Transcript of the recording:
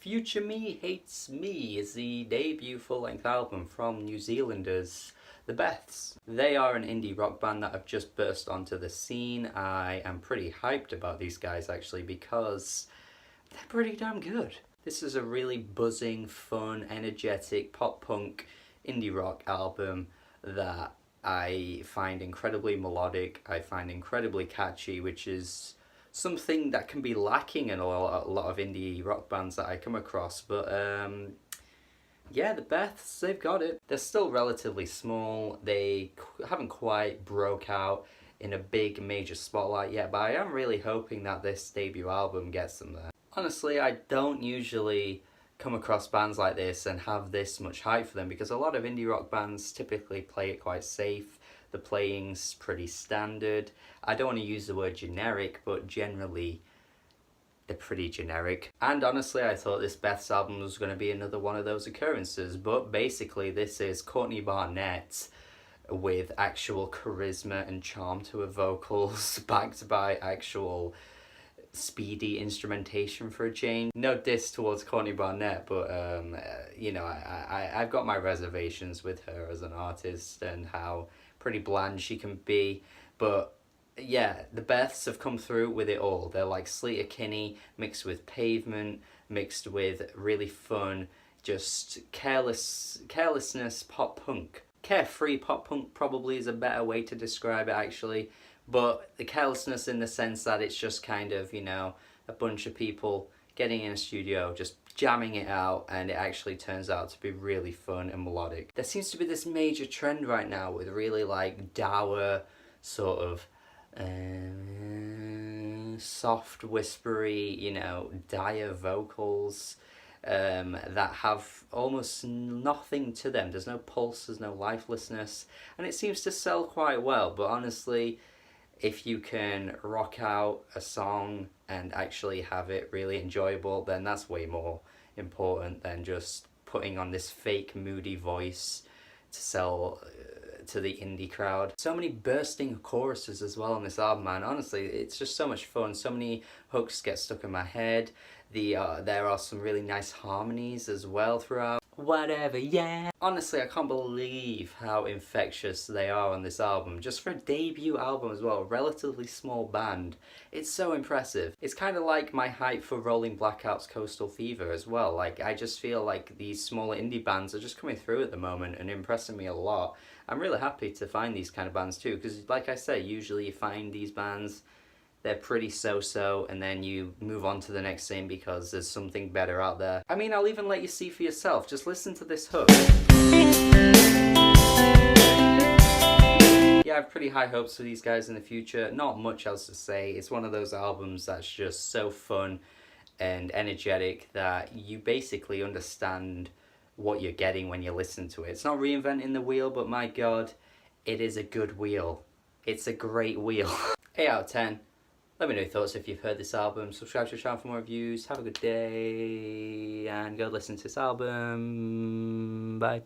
Future Me Hates Me is the debut full-length album from New Zealanders, the Beths. They are an indie rock band that have just burst onto the scene. I am pretty hyped about these guys actually because they're pretty damn good. This is a really buzzing, fun, energetic pop-punk indie rock album that I find incredibly melodic, I find incredibly catchy, which is something that can be lacking in a lot of indie rock bands that I come across. But yeah, the Beths, they've got it. They're still relatively small. They haven't quite broke out in a big major spotlight yet, but I am really hoping that this debut album gets them there. Honestly, I don't usually come across bands like this and have this much hype for them because a lot of indie rock bands typically play it quite safe. The playing's pretty standard. I don't want to use the word generic, but generally they're pretty generic. And honestly, I thought this Beth's album was going to be another one of those occurrences, but basically this is Courtney Barnett with actual charisma and charm to her vocals, backed by actual speedy instrumentation for a change. No diss towards Courtney Barnett, but you know, I've got my reservations with her as an artist and how pretty bland she can be. But yeah, the Beths have come through with it all. They're like Sleater Kinney mixed with Pavement, mixed with really fun, just carelessness pop punk. Carefree pop punk probably is a better way to describe it actually. But the carelessness in the sense that it's just kind of, you know, a bunch of people getting in a studio, just jamming it out, and it actually turns out to be really fun and melodic. There seems to be this major trend right now with really like dour, sort of soft, whispery, you know, dire vocals that have almost nothing to them. There's no pulse, there's no lifelessness, and it seems to sell quite well. But honestly, if you can rock out a song and actually have it really enjoyable, then that's way more important than just putting on this fake moody voice to sell to the indie crowd. So many bursting choruses as well on this album, man. Honestly, it's just so much fun. So many hooks get stuck in my head. There are some really nice harmonies as well throughout. Whatever, yeah. Honestly, I can't believe how infectious they are on this album. Just for a debut album as well, a relatively small band. It's so impressive. It's kind of like my hype for Rolling Blackout's Coastal Fever as well. Like, I just feel like these smaller indie bands are just coming through at the moment and impressing me a lot. I'm really happy to find these kind of bands too, because like I say, usually you find these bands, they're pretty so-so, and then you move on to the next thing because there's something better out there. I mean, I'll even let you see for yourself. Just listen to this hook. Yeah, I have pretty high hopes for these guys in the future. Not much else to say. It's one of those albums that's just so fun and energetic that you basically understand what you're getting when you listen to it. It's not reinventing the wheel, but my God, it is a good wheel. It's a great wheel. 8 out of 10. Let me know your thoughts if you've heard this album. Subscribe to the channel for more reviews. Have a good day and go listen to this album. Bye.